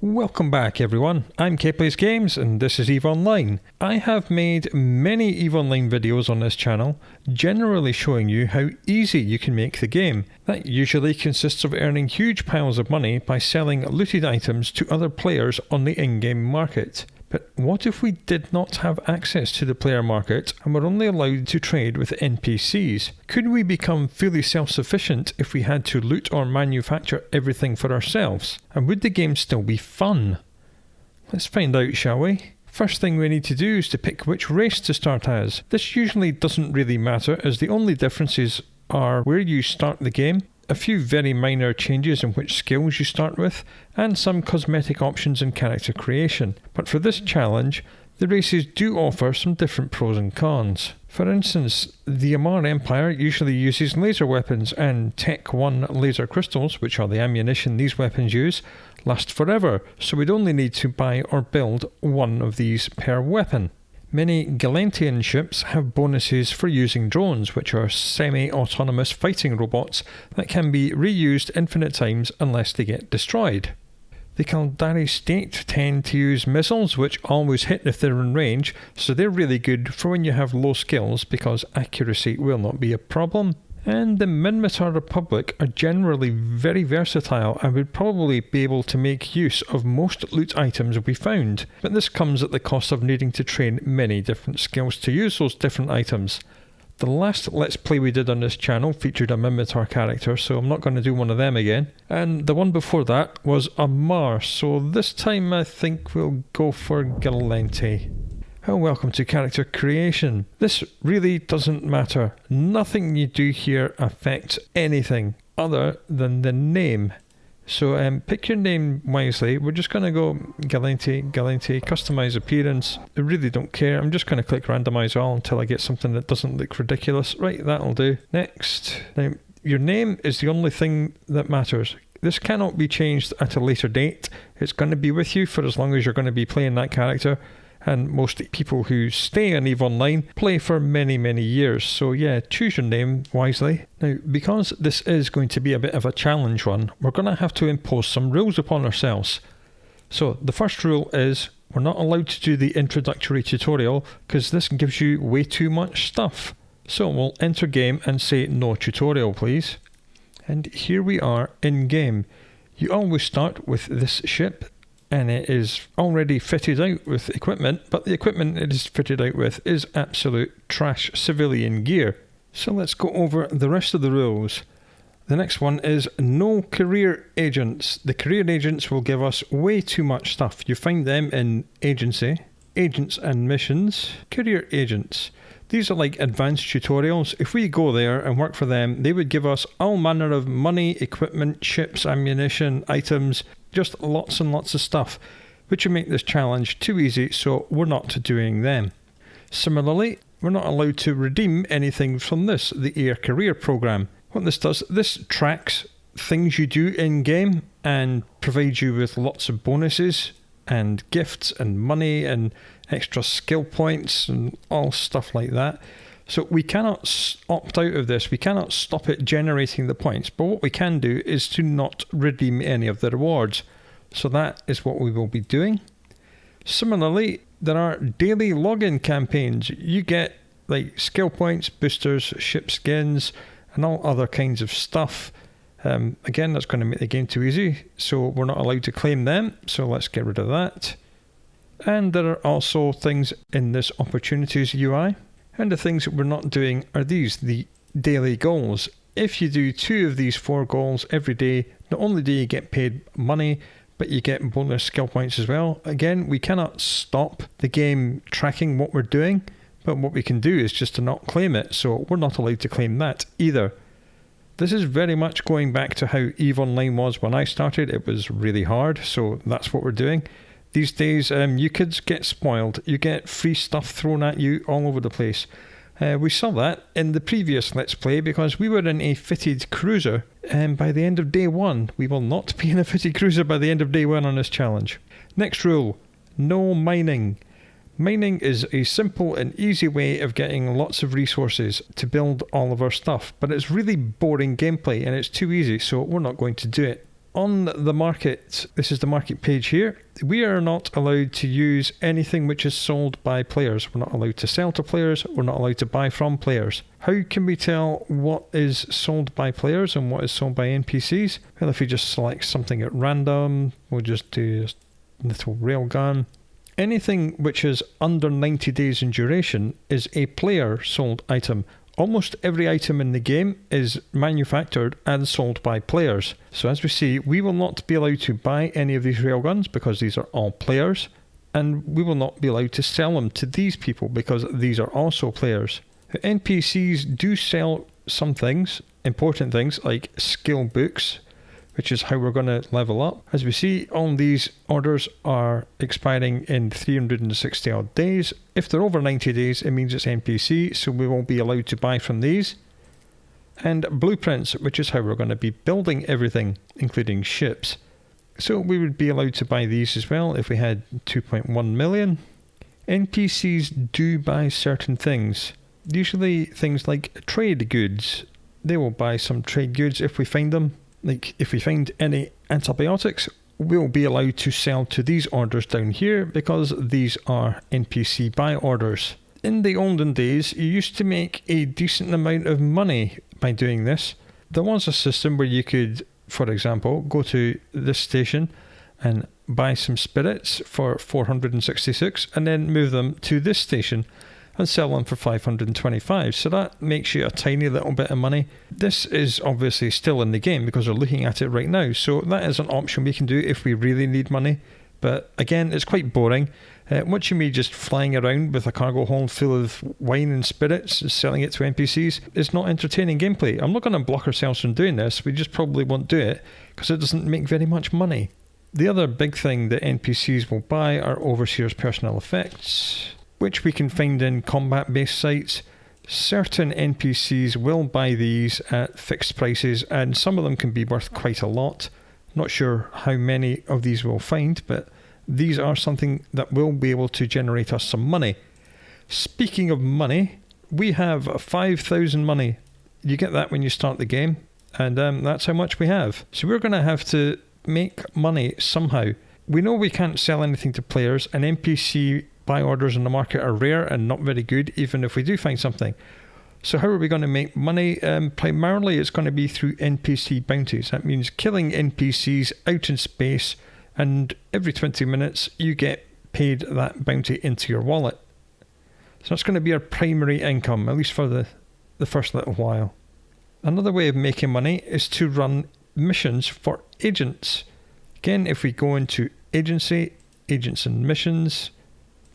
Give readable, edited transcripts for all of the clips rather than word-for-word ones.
Welcome back everyone, I'm Plays Games and this is EVE Online. I have made many EVE Online videos on this channel, generally showing you how easy you can make the game. That usually consists of earning huge piles of money by selling looted items to other players on the in-game market. But what if we did not have access to the player market and were only allowed to trade with NPCs? Could we become fully self-sufficient if we had to loot or manufacture everything for ourselves? And would the game still be fun? Let's find out, shall we? First thing we need to do is to pick which race to start as. This usually doesn't really matter, as the only differences are where you start the game, a few very minor changes in which skills you start with, and some cosmetic options in character creation. But for this challenge, the races do offer some different pros and cons. For instance, the Amar Empire usually uses laser weapons, and Tech 1 laser crystals, which are the ammunition these weapons use, last forever, so we'd only need to buy or build one of these per weapon. Many Galantian ships have bonuses for using drones, which are semi-autonomous fighting robots that can be reused infinite times unless they get destroyed. The Caldari State tend to use missiles which always hit if they're in range, so they're really good for when you have low skills because accuracy will not be a problem. And the Minmatar Republic are generally very versatile and would probably be able to make use of most loot items we found, but this comes at the cost of needing to train many different skills to use those different items. The last Let's Play we did on this channel featured a Minmatar character, so I'm not going to do one of them again. And the one before that was a Mar, so this time I think we'll go for Galante. Welcome to character creation. This really doesn't matter. Nothing you do here affects anything other than the name. So pick your name wisely. We're just going to go Galante, customize appearance. I really don't care. I'm just going to click randomize all until I get something that doesn't look ridiculous. Right, that'll do. Next. Now, your name is the only thing that matters. This cannot be changed at a later date. It's going to be with you for as long as you're going to be playing that character. And most people who stay on EVE Online play for many years, so yeah, choose your name wisely. Now, because this is going to be a bit of a challenge one, we're going to have to impose some rules upon ourselves. So the first rule is we're not allowed to do the introductory tutorial because this gives you way too much stuff. So we'll enter game and say no tutorial please. And here we are in game. You always start with this ship, and it is already fitted out with equipment, but the equipment it is fitted out with is absolute trash civilian gear. So let's go over the rest of the rules. The next one is no career agents. The career agents will give us way too much stuff. You find them in agency, agents and missions, career agents. These are like advanced tutorials. If we go there and work for them, they would give us all manner of money, equipment, ships, ammunition, items, just lots and lots of stuff, which would make this challenge too easy, so we're not doing them. Similarly, we're not allowed to redeem anything from this, the Air Career Program. What this does, this tracks things you do in-game and provides you with lots of bonuses and gifts and money and extra skill points and all stuff like that. So we cannot opt out of this, we cannot stop it generating the points, but what we can do is to not redeem any of the rewards. So that is what we will be doing. Similarly, there are daily login campaigns. You get like skill points, boosters, ship skins, and all other kinds of stuff. Again, that's going to make the game too easy, so we're not allowed to claim them, so let's get rid of that. And there are also things in this opportunities UI. And the things that we're not doing are these, the daily goals. If you do 2 of these 4 goals every day, not only do you get paid money, but you get bonus skill points as well. Again, we cannot stop the game tracking what we're doing, but what we can do is just to not claim it, so we're not allowed to claim that either. This is very much going back to how EVE Online was when I started. It was really hard, so that's what we're doing. These days, you kids get spoiled. You get free stuff thrown at you all over the place. We saw that in the previous Let's Play because we were in a fitted cruiser, and by the end of day 1, we will not be in a fitted cruiser by the end of day 1 on this challenge. Next rule, no mining. Mining is a simple and easy way of getting lots of resources to build all of our stuff, but it's really boring gameplay and it's too easy, so we're not going to do it. on the market, this is the market page here, we are not allowed to use anything which is sold by players. We're not allowed to sell to players. We're not allowed to buy from players. How can we tell what is sold by players and what is sold by NPCs? Well, if we just select something at random, we'll just do a little railgun. Anything which is under 90 days in duration is a player sold item. Almost every item in the game is manufactured and sold by players. So as we see, we will not be allowed to buy any of these railguns because these are all players, and we will not be allowed to sell them to these people because these are also players. The NPCs do sell some things, important things like skill books, which is how we're going to level up. As we see, all these orders are expiring in 360 odd days. If they're over 90 days, it means it's NPC, so we won't be allowed to buy from these. And blueprints, which is how we're going to be building everything, including ships. So we would be allowed to buy these as well if we had 2.1 million. NPCs do buy certain things, usually things like trade goods. They will buy some trade goods if we find them. Like if we find any antibiotics, we'll be allowed to sell to these orders down here because these are NPC buy orders. In the olden days, you used to make a decent amount of money by doing this. There was a system where you could, for example, go to this station and buy some spirits for 466 and then move them to this station and sell them for 525. So that makes you a tiny little bit of money. This is obviously still in the game because we're looking at it right now. So that is an option we can do if we really need money. But again, it's quite boring. Watching me just flying around with a cargo hold full of wine and spirits, selling it to NPCs, is not entertaining gameplay. I'm not going to block ourselves from doing this. We just probably won't do it because it doesn't make very much money. The other big thing that NPCs will buy are Overseer's personal effects, which we can find in combat-based sites. Certain NPCs will buy these at fixed prices, and some of them can be worth quite a lot. Not sure how many of these we'll find, but these are something that will be able to generate us some money. Speaking of money, we have 5,000 money. You get that when you start the game, and that's how much we have. So we're going to have to make money somehow. We know we can't sell anything to players, and NPC buy orders in the market are rare and not very good, even if we do find something. So how are we going to make money? Primarily it's going to be through NPC bounties. That means killing NPCs out in space, and every 20 minutes you get paid that bounty into your wallet. So that's going to be our primary income, at least for the first little while. Another way of making money is to run missions for agents. Again, if we go into agency, agents and missions,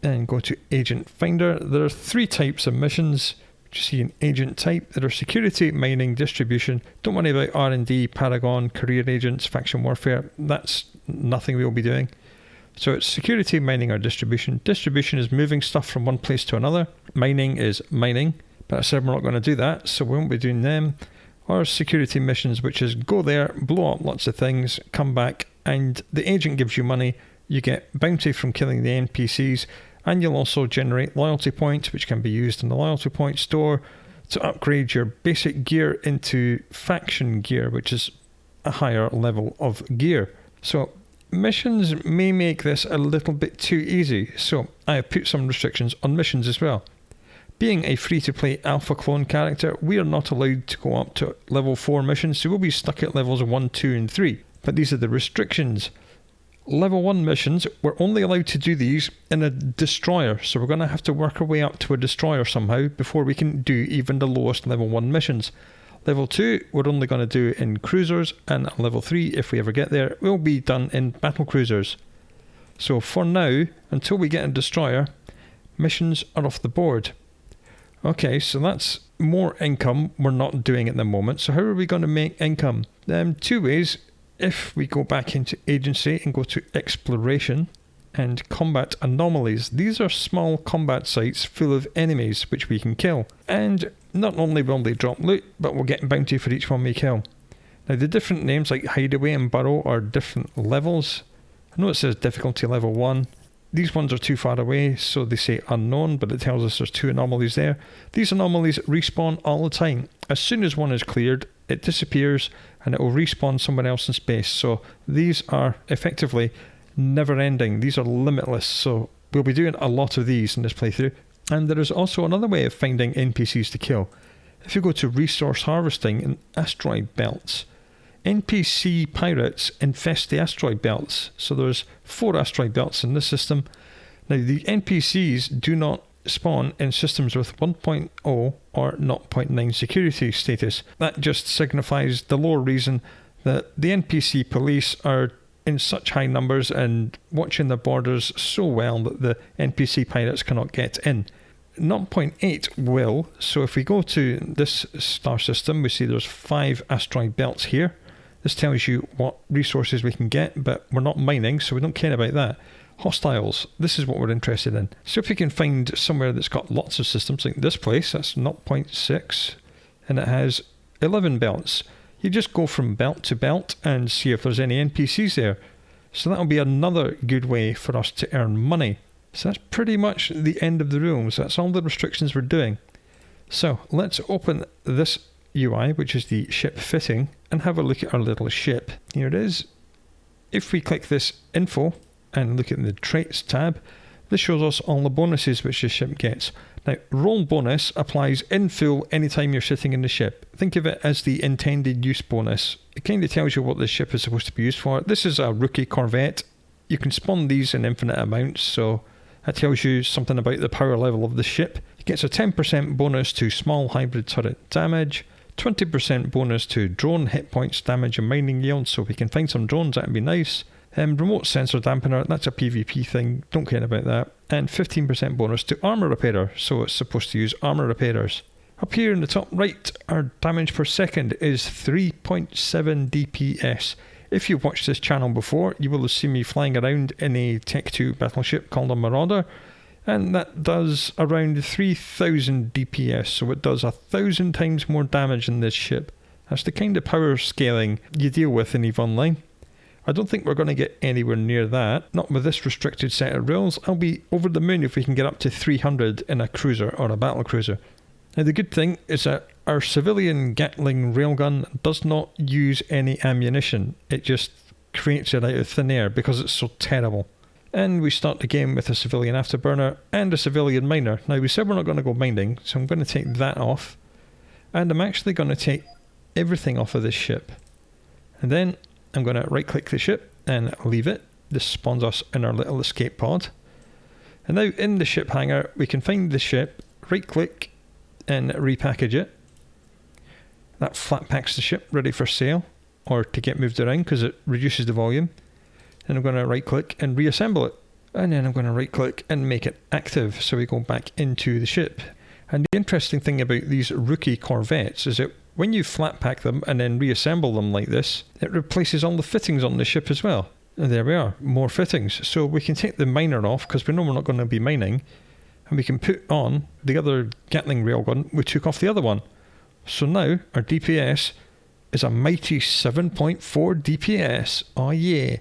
and go to Agent Finder, there are 3 types of missions, which you see in Agent type. There are security, mining, distribution. Don't worry about R&D, Paragon, career agents, faction warfare. That's nothing we'll be doing. So it's security, mining, or distribution. Distribution is moving stuff from one place to another. Mining is mining, but I said we're not going to do that, so we won't be doing them. Or security missions, which is go there, blow up lots of things, come back, and the agent gives you money. You get bounty from killing the NPCs, and you'll also generate loyalty points, which can be used in the loyalty point store to upgrade your basic gear into faction gear, which is a higher level of gear. So missions may make this a little bit too easy, so I have put some restrictions on missions as well. Being a free-to-play alpha clone character, we are not allowed to go up to level 4 missions, so we'll be stuck at levels 1, 2 and 3. But these are the restrictions. Level 1 missions, we're only allowed to do these in a destroyer, so we're going to have to work our way up to a destroyer somehow before we can do even the lowest level 1 missions. Level 2, we're only going to do in cruisers, and level 3, if we ever get there, will be done in battle cruisers. So for now, until we get a destroyer, missions are off the board. Okay, so that's more income we're not doing at the moment. So how are we going to make income? 2 ways. If we go back into agency and go to exploration and combat anomalies, these are small combat sites full of enemies which we can kill. And not only will they drop loot, but we'll get bounty for each one we kill. Now the different names like Hideaway and Burrow are different levels. I know it says difficulty level 1. These ones are too far away, so they say unknown, but it tells us there's 2 anomalies there. These anomalies respawn all the time. As soon as one is cleared, it disappears and it will respawn somewhere else in space. So these are effectively never ending. These are limitless. So we'll be doing a lot of these in this playthrough. And there is also another way of finding NPCs to kill. If you go to resource harvesting in Asteroid Belts, NPC pirates infest the asteroid belts. So there's 4 asteroid belts in this system. Now the NPCs do not spawn in systems with 1.0 or 0.9 security status. That just signifies the lore reason that the NPC police are in such high numbers and watching the borders so well that the NPC pirates cannot get in. 0.8 will, so if we go to this star system, we see there's 5 asteroid belts here. This tells you what resources we can get, but we're not mining, so we don't care about that. Hostiles, this is what we're interested in. So if we can find somewhere that's got lots of systems, like this place, that's 0.6, and it has 11 belts. You just go from belt to belt and see if there's any NPCs there. So that'll be another good way for us to earn money. So that's pretty much the end of the rules. That's all the restrictions we're doing. So let's open this UI, which is the ship fitting, and have a look at our little ship. Here it is. If we click this info and look at the traits tab, this shows us all the bonuses which the ship gets. Now, roll bonus applies in full anytime you're sitting in the ship. Think of it as the intended use bonus. It kind of tells you what the ship is supposed to be used for. This is a rookie Corvette. You can spawn these in infinite amounts, so that tells you something about the power level of the ship. It gets a 10% bonus to small hybrid turret damage, 20% bonus to drone hit points, damage and mining yield, so if we can find some drones, that'd be nice. Remote sensor dampener, that's a PvP thing, don't care about that. And 15% bonus to armor repairer, so it's supposed to use armor repairers. Up here in the top right, our damage per second is 3.7 DPS. If you've watched this channel before, you will have seen me flying around in a Tech 2 battleship called a Marauder, and that does around 3000 DPS, so it does 1,000 times more damage than this ship. That's the kind of power scaling you deal with in EVE Online. I don't think we're going to get anywhere near that, not with this restricted set of rules. I'll be over the moon if we can get up to 300 in a cruiser or a battle cruiser. Now the good thing is that our civilian Gatling railgun does not use any ammunition. It just creates it out of thin air because it's so terrible. And we start the game with a civilian afterburner and a civilian miner. Now we said we're not going to go mining, so I'm going to take that off. And I'm actually going to take everything off of this ship. And then I'm going to right click the ship and leave it. This spawns us in our little escape pod. And now in the ship hangar, we can find the ship, right click and repackage it. That flat packs the ship ready for sale or to get moved around because it reduces the volume. And I'm going to right click and reassemble it. And then I'm going to right click and make it active so we go back into the ship. And the interesting thing about these rookie Corvettes is that when you flat pack them and then reassemble them like this, it replaces all the fittings on the ship as well. And there we are, more fittings. So we can take the miner off because we know we're not going to be mining. And we can put on the other Gatling railgun. We took off the other one. So now our DPS is a mighty 7.4 DPS. Oh yeah.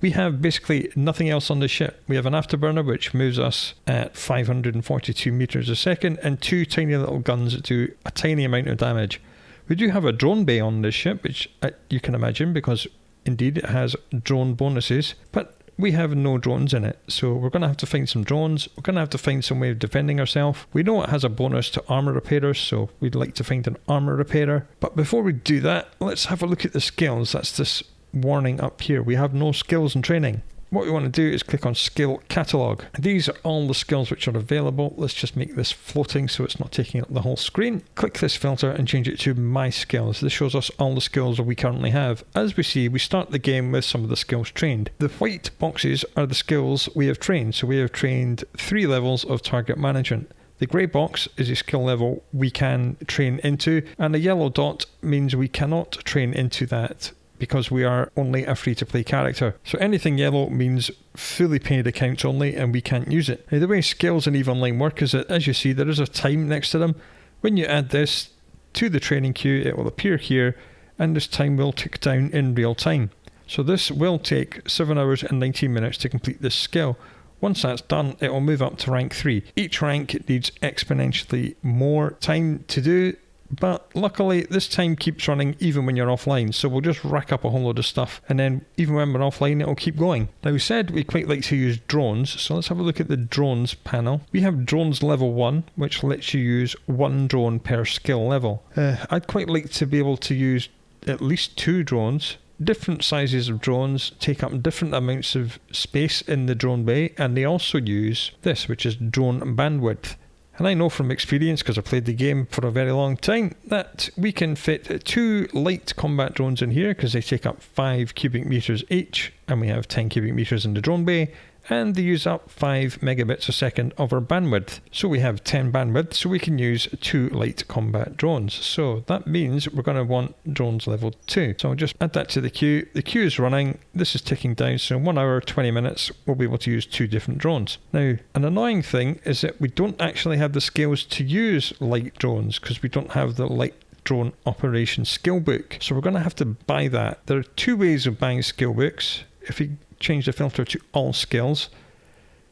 We have basically nothing else on the ship. We have an afterburner which moves us at 542 meters a second and 2 tiny little guns that do a tiny amount of damage. We do have a drone bay on this ship, which you can imagine because indeed it has drone bonuses, but we have no drones in it. So we're going to have to find some drones. We're going to have to find some way of defending ourselves. We know it has a bonus to armor repairers, so we'd like to find an armor repairer. But before we do that, let's have a look at the skills. That's this warning up here. We have no skills and training. What we want to do is click on skill catalog. These are all the skills which are available. Let's just make this floating so it's not taking up the whole screen. Click this filter and change it to my skills. This shows us all the skills that we currently have. As we see, we start the game with some of the skills trained. The white boxes are the skills we have trained. So we have trained 3 levels of target management. The grey box is a skill level we can train into, and the yellow dot means we cannot train into that because we are only a free-to-play character. So anything yellow means fully paid accounts only and we can't use it. Now the way skills in EVE Online work is that, as you see, there is a time next to them. When you add this to the training queue, it will appear here and this time will tick down in real time. So this will take 7 hours and 19 minutes to complete this skill. Once that's done, it will move up to rank 3. Each rank needs exponentially more time to do, but luckily this time keeps running even when you're offline, so we'll just rack up a whole load of stuff, and then even when we're offline it'll keep going. Now we said we quite like to use drones, so let's have a look at the drones panel. We have drones level 1, which lets you use 1 drone per skill level. I'd quite like to be able to use at least 2 drones. Different sizes of drones take up different amounts of space in the drone bay, and they also use this, which is drone bandwidth. And I know from experience, because I played the game for a very long time, that we can fit 2 light combat drones in here because they take up 5 cubic meters each, and we have 10 cubic meters in the drone bay, and they use up 5 megabits a second of our bandwidth. So we have 10 bandwidth, so we can use 2 light combat drones. So that means we're going to want drones level 2. So I'll just add that to the queue. The queue is running, this is ticking down, so in 1 hour, 20 minutes, we'll be able to use 2 different drones. Now, an annoying thing is that we don't actually have the skills to use light drones, because we don't have the light drone operation skill book. So we're going to have to buy that. There are 2 ways of buying skill books. If we change the filter to all skills,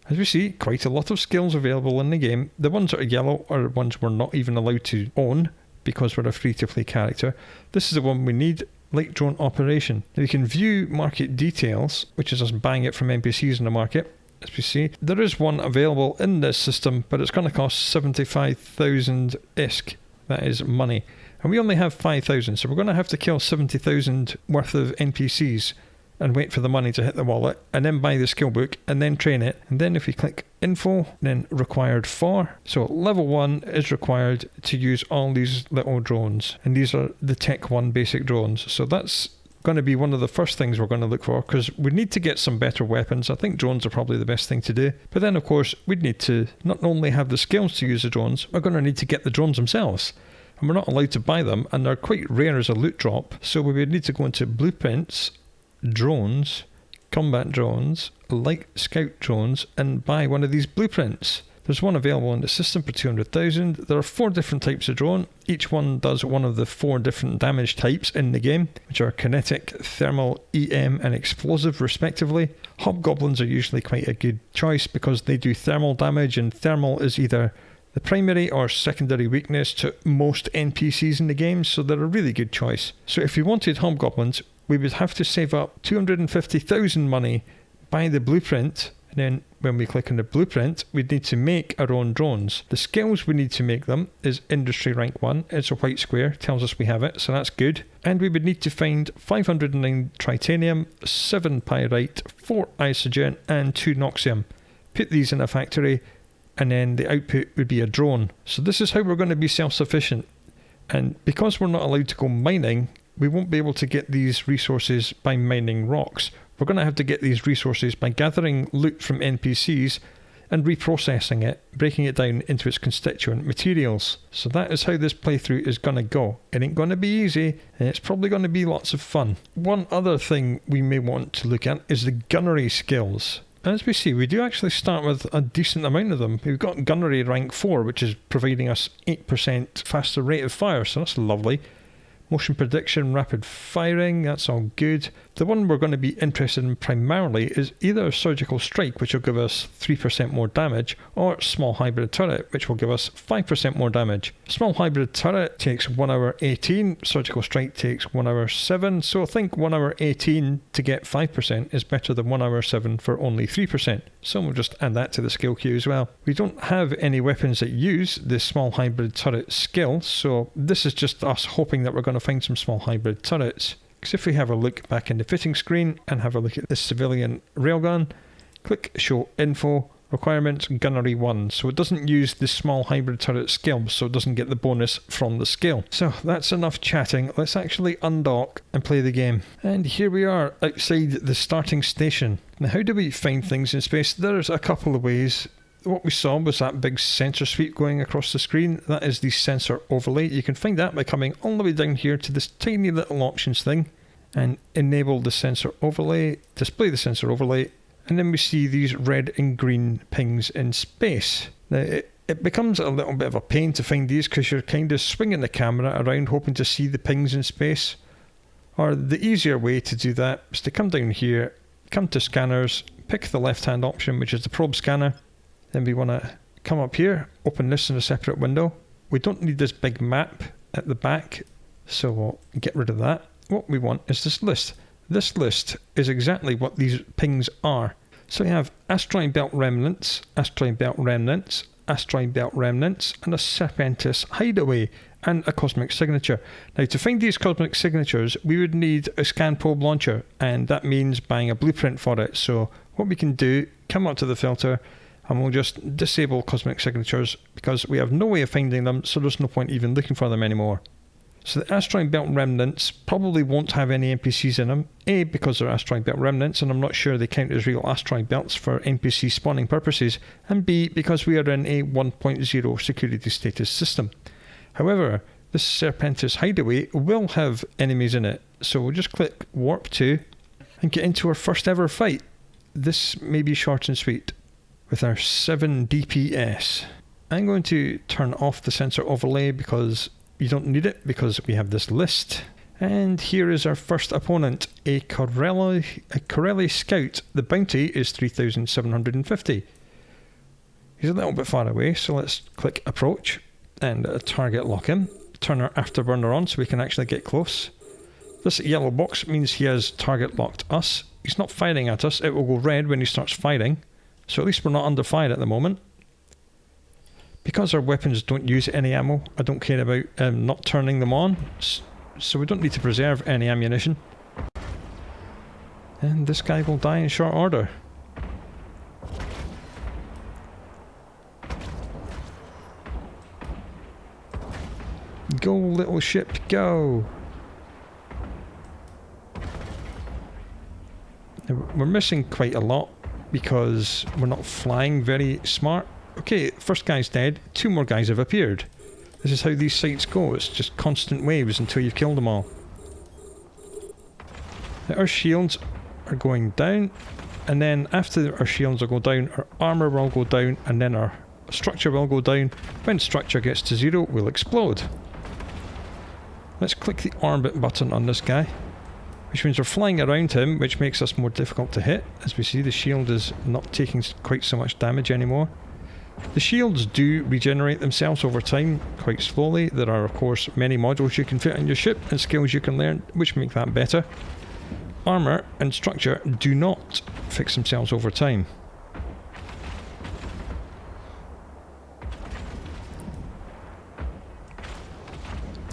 as we see, quite a lot of skills available in the game. The ones that are yellow are ones we're not even allowed to own because we're a free-to-play character. This is the one we need, light drone operation. Now you can view market details, which is us buying it from NPCs in the market. As we see, there is one available in this system, but it's going to cost 75,000 ISK. That is money. And we only have 5,000, so we're going to have to kill 70,000 worth of NPCs and wait for the money to hit the wallet, and then buy the skill book, and then train it. And then if we click info, then required for. So level 1 is required to use all these little drones, and these are the Tech 1 basic drones. So that's going to be one of the first things we're going to look for, because we need to get some better weapons. I think drones are probably the best thing to do. But then of course we'd need to not only have the skills to use the drones, we're going to need to get the drones themselves. And we're not allowed to buy them, and they're quite rare as a loot drop. So we would need to go into blueprints, drones, combat drones, light scout drones, and buy one of these blueprints. There's one available in the system for 200,000. There are 4 different types of drone. Each one does one of the 4 different damage types in the game, which are kinetic, thermal, EM, and explosive respectively. Hobgoblins are usually quite a good choice because they do thermal damage, and thermal is either the primary or secondary weakness to most NPCs in the game, so they're a really good choice. So if you wanted hobgoblins, we would have to save up 250,000 money, buy the blueprint, and then when we click on the blueprint, we'd need to make our own drones. The skills we need to make them is industry rank 1. It's a white square, tells us we have it, so that's good. And we would need to find 509 tritanium, 7 pyrite, 4 isogen, and 2 noxium. Put these in a factory, and then the output would be a drone. So this is how we're going to be self-sufficient. And because we're not allowed to go mining, we won't be able to get these resources by mining rocks. We're going to have to get these resources by gathering loot from NPCs and reprocessing it, breaking it down into its constituent materials. So that is how this playthrough is going to go. It ain't going to be easy, and it's probably going to be lots of fun. One other thing we may want to look at is the gunnery skills. As we see, we do actually start with a decent amount of them. We've got gunnery rank 4, which is providing us 8% faster rate of fire, so that's lovely. Motion prediction, rapid firing, that's all good. The one we're going to be interested in primarily is either Surgical Strike, which will give us 3% more damage, or Small Hybrid Turret, which will give us 5% more damage. Small Hybrid Turret takes 1 hour 18, Surgical Strike takes 1 hour 7, so I think 1 hour 18 to get 5% is better than 1 hour 7 for only 3%. So we'll just add that to the skill queue as well. We don't have any weapons that use the Small Hybrid Turret skill, so this is just us hoping that we're going to find some Small Hybrid Turrets. Because if we have a look back in the fitting screen and have a look at this civilian railgun, click show info, requirements, gunnery 1. So it doesn't use the Small Hybrid Turret skill, so it doesn't get the bonus from the skill. So that's enough chatting. Let's actually undock and play the game. And here we are outside the starting station. Now how do we find things in space? There's a couple of ways. What we saw was that big sensor sweep going across the screen. That is the sensor overlay. You can find that by coming all the way down here to this tiny little options thing and enable the sensor overlay, display the sensor overlay, and then we see these red and green pings in space. Now it becomes a little bit of a pain to find these because you're kind of swinging the camera around hoping to see the pings in space. Or the easier way to do that is to come down here, come to scanners, pick the left hand option, which is the probe scanner. Then we want to come up here, open this in a separate window. We don't need this big map at the back, so we'll get rid of that. What we want is this list. This list is exactly what these pings are. So we have Asteroid Belt Remnants, Asteroid Belt Remnants, Asteroid Belt Remnants, and a Serpentis Hideaway, and a Cosmic Signature. Now, to find these Cosmic Signatures, we would need a scan probe launcher, and that means buying a blueprint for it. So what we can do, come up to the filter, and we'll just disable Cosmic Signatures, because we have no way of finding them, so there's no point even looking for them anymore. So the Asteroid Belt Remnants probably won't have any NPCs in them. A, because they're Asteroid Belt Remnants, and I'm not sure they count as real Asteroid Belts for NPC spawning purposes. And B, because we are in a 1.0 security status system. However, this Serpentis Hideaway will have enemies in it. So we'll just click Warp 2 and get into our first ever fight. This may be short and sweet with our 7 DPS. I'm going to turn off the sensor overlay because you don't need it, because we have this list. And here is our first opponent, a Corelli Scout. The bounty is 3,750. He's a little bit far away, so let's click approach and target lock him. Turn our afterburner on so we can actually get close. This yellow box means he has target locked us. He's not firing at us. It will go red when he starts firing. So at least we're not under fire at the moment. Because our weapons don't use any ammo, I don't care about not turning them on, so we don't need to preserve any ammunition. And this guy will die in short order. Go, little ship, go! Now, we're missing quite a lot because we're not flying very smart. Okay, first guy's dead, 2 more guys have appeared. This is how these sites go, it's just constant waves until you've killed them all. Now our shields are going down, and then after our shields will go down, our armour will go down, and then our structure will go down. When structure gets to 0, we'll explode. Let's click the orbit button on this guy, which means we're flying around him, which makes us more difficult to hit. As we see, the shield is not taking quite so much damage anymore. The shields do regenerate themselves over time, quite slowly. There are, of course, many modules you can fit on your ship and skills you can learn, which make that better. Armour and structure do not fix themselves over time.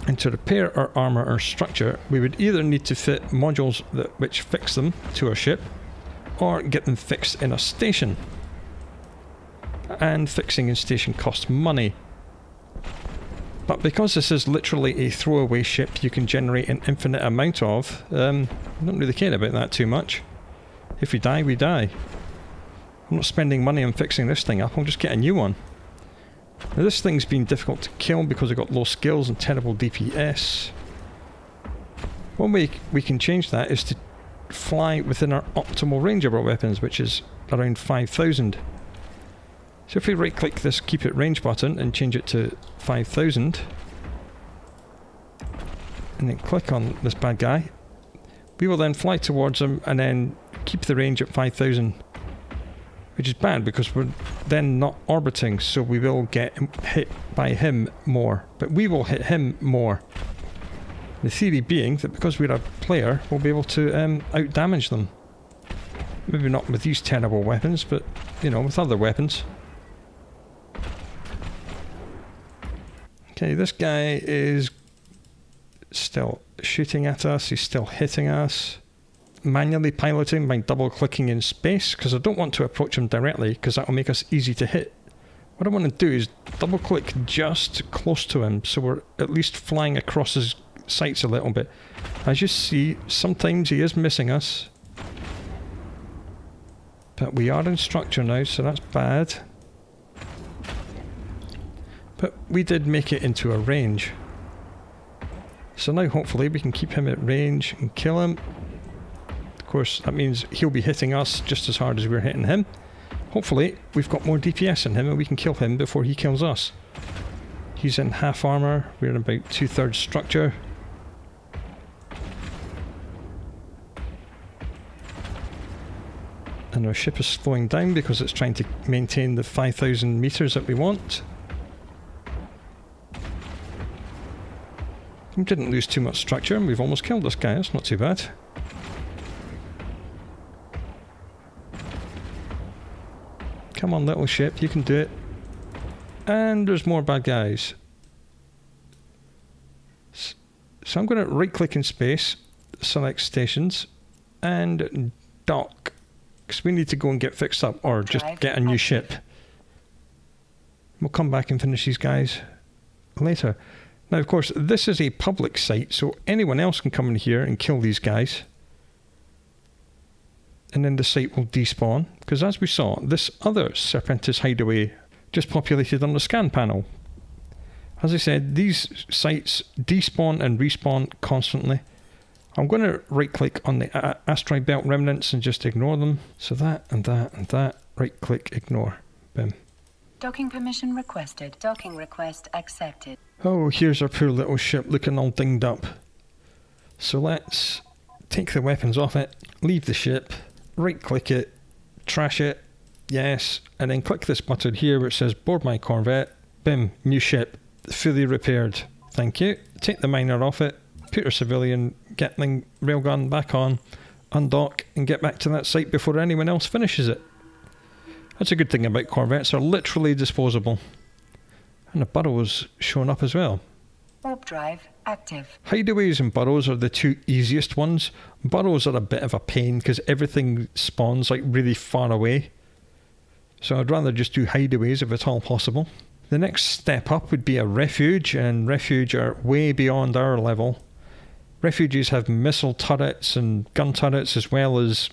And to repair our armour or structure, we would either need to fit modules which fix them to our ship, or get them fixed in a station. And fixing in station costs money. But because this is literally a throwaway ship you can generate an infinite amount of, I don't really care about that too much. If we die, we die. I'm not spending money on fixing this thing up, I'll just get a new one. Now this thing's been difficult to kill because I've got low skills and terrible DPS. One way we can change that is to fly within our optimal range of our weapons, which is around 5,000. So if we right click this keep it range button and change it to 5,000, and then click on this bad guy, we will then fly towards him and then keep the range at 5,000, which is bad because we're then not orbiting, so we will get hit by him more, but we will hit him more. The theory being that because we're a player, we'll be able to out damage them. Maybe not with these terrible weapons, but you know, with other weapons. Okay, this guy is still shooting at us, he's still hitting us. Manually piloting by double clicking in space, because I don't want to approach him directly, because that will make us easy to hit. What I want to do is double click just close to him, so we're at least flying across his sights a little bit. As you see, sometimes he is missing us. But we are in structure now, so that's bad. But we did make it into a range. So now hopefully we can keep him at range and kill him. Of course, that means he'll be hitting us just as hard as we're hitting him. Hopefully we've got more DPS in him and we can kill him before he kills us. He's in half armour, we're in about 2/3 structure. And our ship is slowing down because it's trying to maintain the 5,000 meters that we want. We didn't lose too much structure and we've almost killed this guy, that's not too bad. Come on little ship, you can do it. And there's more bad guys. So I'm going to right click in space, select stations, and dock. Because we need to go and get fixed up, or just get a new ship. We'll come back and finish these guys later. Now of course this is a public site, so anyone else can come in here and kill these guys. And then the site will despawn, because as we saw, this other Serpentis Hideaway just populated on the scan panel. As I said, these sites despawn and respawn constantly. I'm going to right click on the Asteroid Belt remnants and just ignore them. So that and that and that, right click, ignore. Boom. Docking permission requested. Docking request accepted. Oh, here's our poor little ship looking all dinged up. So let's take the weapons off it, leave the ship, right click it, trash it, yes, and then click this button here where it says board my Corvette. Boom, new ship, fully repaired. Thank you. Take the miner off it, put our civilian Gatling railgun back on, undock and get back to that site before anyone else finishes it. That's a good thing about Corvettes, they're literally disposable. And the burrows showing up as well. Warp drive active. Hideaways and burrows are the two easiest ones. Burrows are a bit of a pain because everything spawns like really far away. So I'd rather just do hideaways if at all possible. The next step up would be a refuge, and refuge are way beyond our level. Refuges have missile turrets and gun turrets, as well as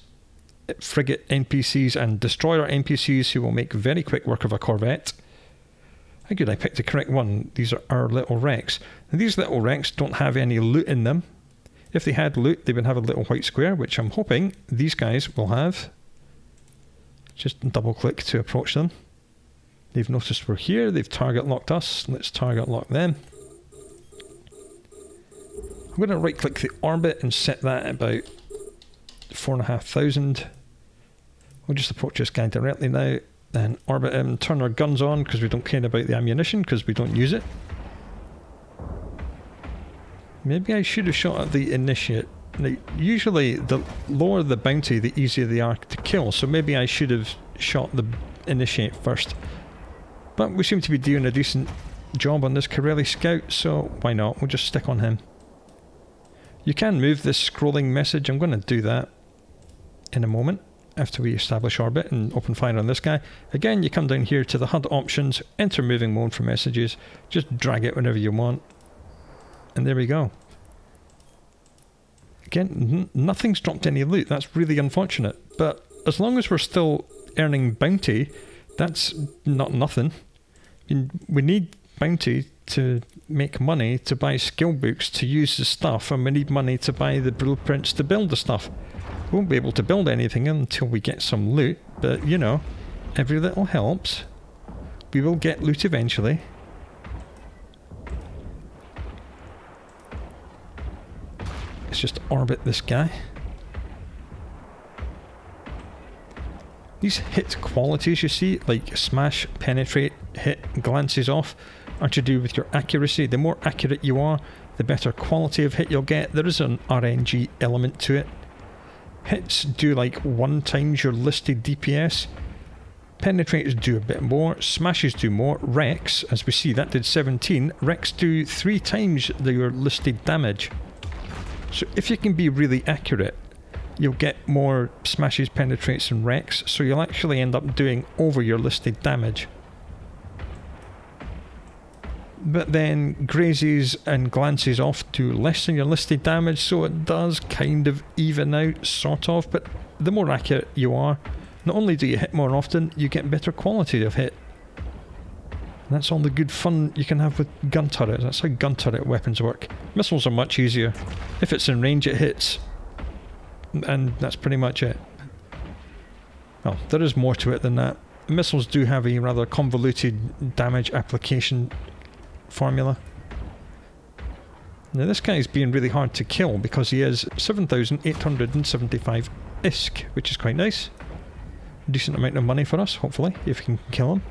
frigate NPCs and destroyer NPCs who will make very quick work of a Corvette. How good I picked the correct one. These are our little wrecks. And these little wrecks don't have any loot in them. If they had loot, they would have a little white square, which I'm hoping these guys will have. Just double click to approach them. They've noticed we're here. They've target locked us. Let's target lock them. I'm going to right click the orbit and set that at about 4,500. We'll just approach this guy directly now. Then orbit him, turn our guns on because we don't care about the ammunition because we don't use it. Maybe I should have shot at the initiate. Now, usually the lower the bounty, the easier they are to kill, so maybe I should have shot the initiate first. But we seem to be doing a decent job on this Corelli scout, so why not? We'll just stick on him. You can move this scrolling message. I'm going to do that in a moment after we establish orbit and open fire on this guy. Again, you come down here to the HUD options, enter moving mode for messages, just drag it whenever you want, and there we go. Again, nothing's dropped any loot. That's really unfortunate, but as long as we're still earning bounty, that's not nothing. I mean, we need bounty to make money, to buy skill books, to use the stuff, and we need money to buy the blueprints to build the stuff. We won't be able to build anything until we get some loot, but you know, every little helps. We will get loot eventually. Let's just orbit this guy. These hit qualities you see, like smash, penetrate, hit, glances off, are to do with your accuracy. The more accurate you are, the better quality of hit you'll get. There is an RNG element to it. Hits do like 1 times your listed DPS. Penetrators do a bit more. Smashes do more. Wrecks, as we see, that did 17. Wrecks do 3 times your listed damage. So if you can be really accurate, you'll get more smashes, penetrates and wrecks, so you'll actually end up doing over your listed damage. But then grazes and glances off do less than your listed damage, so it does kind of even out, sort of, but the more accurate you are, not only do you hit more often, you get better quality of hit. And that's all the good fun you can have with gun turrets. That's how gun turret weapons work. Missiles are much easier. If it's in range, it hits. And that's pretty much it. Well, there is more to it than that. Missiles do have a rather convoluted damage application formula. Now this guy is being really hard to kill because he is 7,875 ISK, which is quite nice. A decent amount of money for us, hopefully, if we can kill him.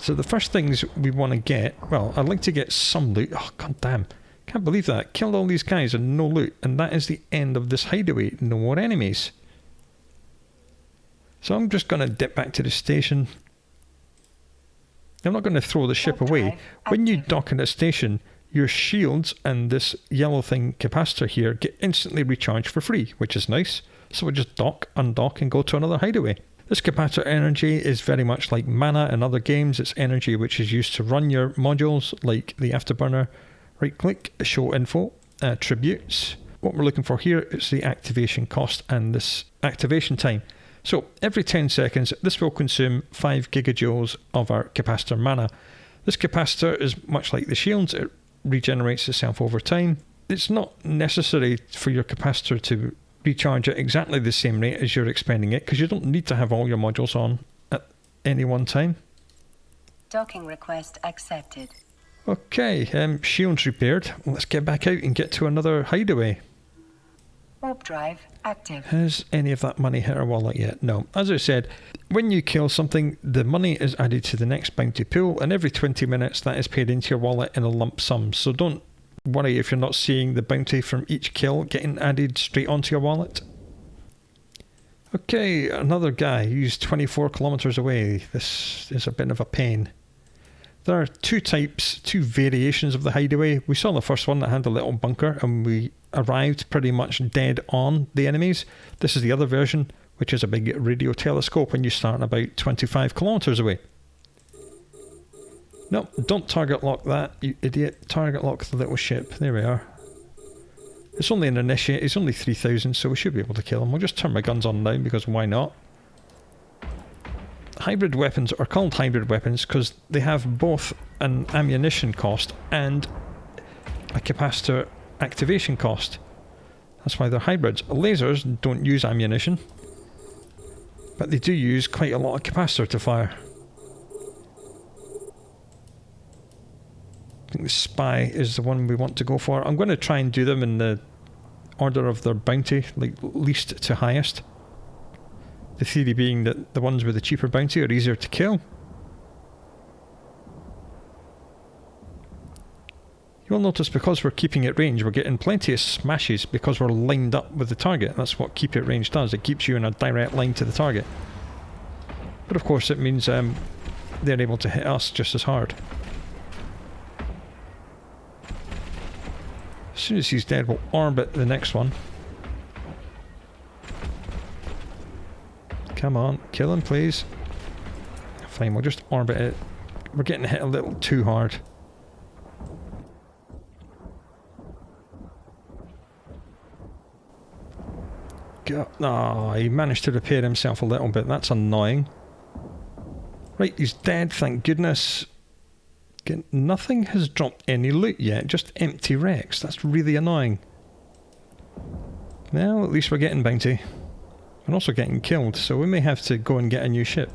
So the first things we want to get, well, I'd like to get some loot. Oh, god damn. Can't believe that. Killed all these guys and no loot. And that is the end of this hideaway. No more enemies. So I'm just going to dip back to the station. I'm not going to throw the ship away. When you dock in a station, your shields and this yellow thing capacitor here get instantly recharged for free, which is nice. So we'll just dock, undock and go to another hideaway. This capacitor energy is very much like mana in other games. It's energy which is used to run your modules like the Afterburner. Right click, show info, attributes. What we're looking for here is the activation cost and this activation time. So every 10 seconds, this will consume 5 gigajoules of our capacitor mana. This capacitor is much like the shields. It regenerates itself over time. It's not necessary for your capacitor to recharge at exactly the same rate as you're expending it, because you don't need to have all your modules on at any one time. Docking request accepted. Okay, shields repaired. Let's get back out and get to another hideaway. Warp drive active. Has any of that money hit our wallet yet? No. As I said, when you kill something, the money is added to the next bounty pool, and every 20 minutes that is paid into your wallet in a lump sum. So don't worry if you're not seeing the bounty from each kill getting added straight onto your wallet. Okay, another guy who's 24 kilometers away. This is a bit of a pain. There are two variations of the hideaway. We saw the first one that had a little bunker and we arrived pretty much dead on the enemies. This is the other version, which is a big radio telescope and you start about 25 kilometers away. No, don't target lock that, you idiot. Target lock the little ship. There we are. It's only an initiate. It's only 3,000, so we should be able to kill him. We'll just turn my guns on now because why not? Hybrid weapons are called hybrid weapons because they have both an ammunition cost and a capacitor activation cost. That's why they're hybrids. Lasers don't use ammunition, but they do use quite a lot of capacitor to fire. I think the spy is the one we want to go for. I'm going to try and do them in the order of their bounty, like least to highest. The theory being that the ones with the cheaper bounty are easier to kill. You'll notice because we're keeping at range, we're getting plenty of smashes because we're lined up with the target. That's what keep at range does. It keeps you in a direct line to the target. But of course it means they're able to hit us just as hard. As soon as he's dead, we'll orbit the next one. Come on, kill him please. Fine, we'll just orbit it. We're getting hit a little too hard. Oh, he managed to repair himself a little bit. That's annoying. Right, he's dead, thank goodness. Nothing has dropped any loot yet, just empty wrecks. That's really annoying. Well, at least we're getting bounty. We're also getting killed, so we may have to go and get a new ship.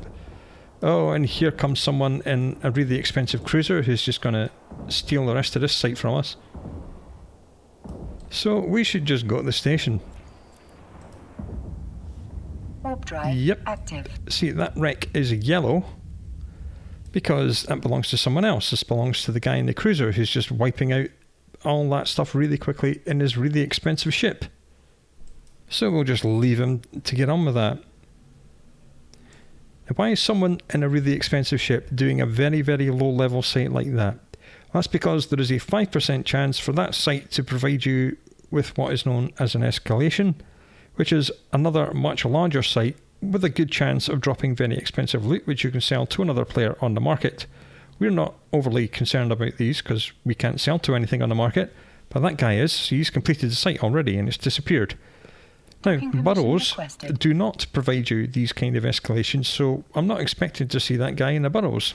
Oh, and here comes someone in a really expensive cruiser who's just going to steal the rest of this site from us. So we should just go to the station. Warp drive yep. active. See, that wreck is yellow because that belongs to someone else. This belongs to the guy in the cruiser who's just wiping out all that stuff really quickly in his really expensive ship. So we'll just leave him to get on with that. And why is someone in a really expensive ship doing a very, very low level site like that? That's because there is a 5% chance for that site to provide you with what is known as an escalation, which is another much larger site with a good chance of dropping very expensive loot which you can sell to another player on the market. We're not overly concerned about these because we can't sell to anything on the market, but that guy is. He's completed the site already and it's disappeared. Now, burrows do not provide you these kind of escalations, so I'm not expecting to see that guy in the burrows.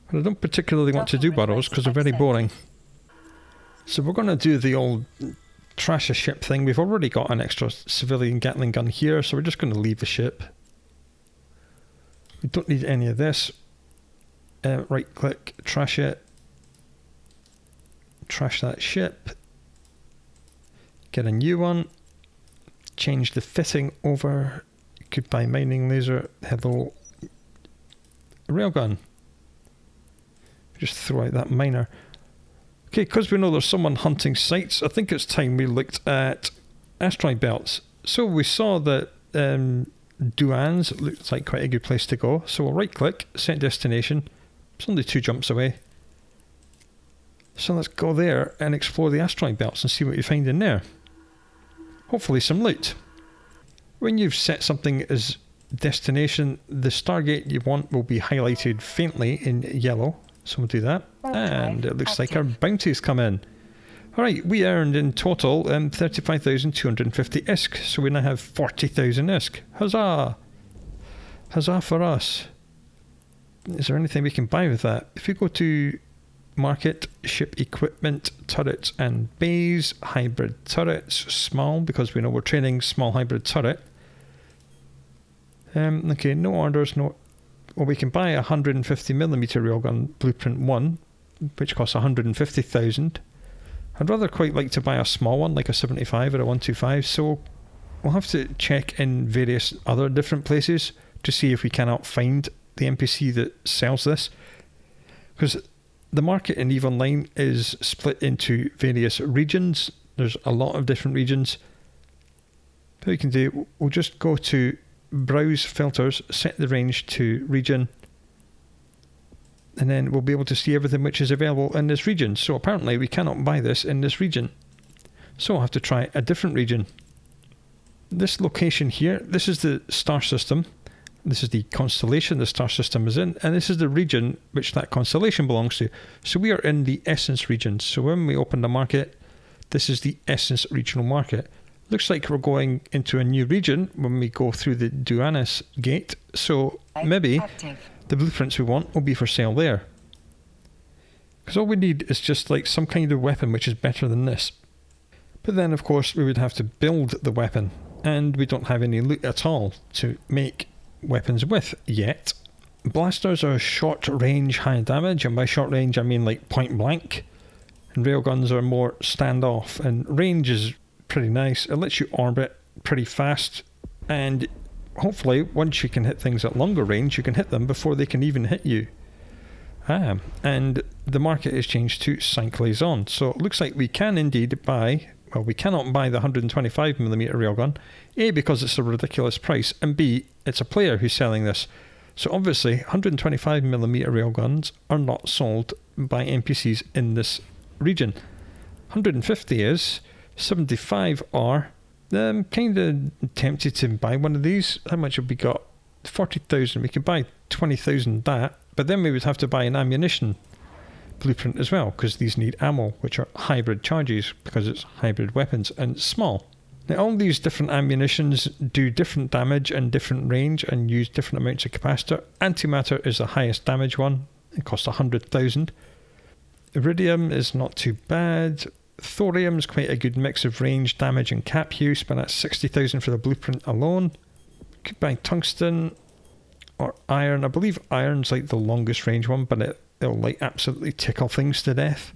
But I don't particularly want to do burrows because they're very boring. So we're going to do the old trash a ship thing. We've already got an extra civilian Gatling gun here, so we're just going to leave the ship. We don't need any of this. Right click, trash it. Trash that ship. Get a new one. Change the fitting over. Goodbye mining laser. Hello. railgun. Just throw out that miner. Okay, because we know there's someone hunting sites, I think it's time we looked at Asteroid Belts. So we saw that Duans looks like quite a good place to go. So we'll right click, set destination. It's only 2 jumps away. So let's go there and explore the Asteroid Belts and see what you find in there. Hopefully some loot. When you've set something as destination, the Stargate you want will be highlighted faintly in yellow. So we'll do that. And it looks like our bounties come in. Alright, we earned in total 35,250 ISK. So we now have 40,000 ISK. Huzzah! Huzzah for us. Is there anything we can buy with that? If you go to market, ship equipment, turrets and bays, hybrid turrets, small, because we know we're training small hybrid turret. Okay, no orders, no. Well, we can buy a 150mm railgun blueprint 1, which costs 150,000. I'd rather quite like to buy a small one, like a 75 or a 125, so we'll have to check in various other different places to see if we cannot find the NPC that sells this. Because the market in EVE Online is split into various regions. There's a lot of different regions. What we can do, we'll just go to browse filters, set the range to region, and then we'll be able to see everything which is available in this region. So apparently we cannot buy this in this region. So I'll have to try a different region. This location here, this is the star system. This is the constellation the star system is in, and this is the region which that constellation belongs to. So we are in the Essence region. So when we open the market, this is the Essence regional market. Looks like we're going into a new region when we go through the Duanis gate. So maybe the blueprints we want will be for sale there. Because all we need is just like some kind of weapon which is better than this. But then of course we would have to build the weapon, and we don't have any loot at all to make weapons with yet. Blasters are short range, high damage, and by short range I mean like point blank. And railguns are more standoff, and range is pretty nice. It lets you orbit pretty fast, and hopefully once you can hit things at longer range, you can hit them before they can even hit you. And the market is changed to 5 liaison. So it looks like we can indeed buy, well, we cannot buy the 125mm railgun, A, because it's a ridiculous price, and B, it's a player who's selling this. So obviously 125mm railguns are not sold by NPCs in this region. 150 is, 75 are. I'm kind of tempted to buy one of these. How much have we got? 40,000. We could buy 20,000 that, but then we would have to buy an ammunition blueprint as well, because these need ammo, which are hybrid charges, because it's hybrid weapons and small. Now all these different ammunitions do different damage and different range and use different amounts of capacitor. Antimatter is the highest damage one. It costs 100,000. Iridium is not too bad. Thorium is quite a good mix of range, damage and cap use, but that's 60,000 for the blueprint alone. Could buy tungsten or iron. I believe iron's like the longest range one, but it'll like absolutely tickle things to death.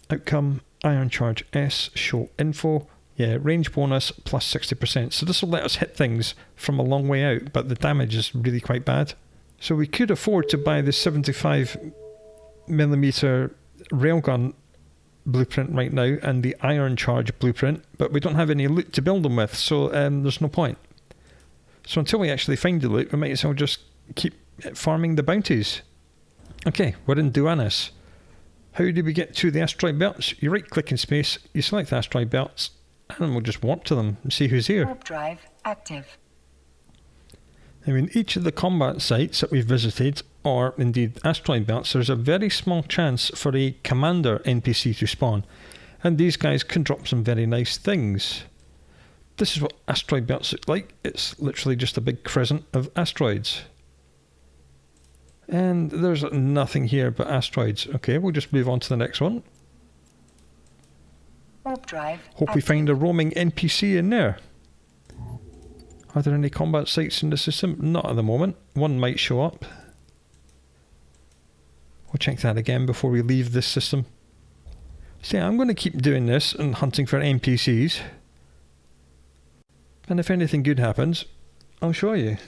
Outcome, iron charge S, show info. Yeah, range bonus plus 60%. So this will let us hit things from a long way out, but the damage is really quite bad. So we could afford to buy the 75mm railgun blueprint right now and the iron charge blueprint, but we don't have any loot to build them with, so there's no point. So until we actually find the loot, we might as well just keep farming the bounties. Okay, we're in Duanis. How do we get to the Asteroid Belts? You right click in space, you select the Asteroid Belts, and we'll just warp to them and see who's here. Warp drive active. Now in each of the combat sites that we've visited, or indeed Asteroid Belts, there's a very small chance for a commander NPC to spawn, and these guys can drop some very nice things. This is what Asteroid Belts look like. It's literally just a big crescent of asteroids. And there's nothing here but asteroids. Okay, we'll just move on to the next one. Warp drive Hope we find a roaming NPC in there. Are there any combat sites in the system? Not at the moment. One might show up. We'll check that again before we leave this system. So yeah, I'm going to keep doing this and hunting for NPCs. And if anything good happens, I'll show you.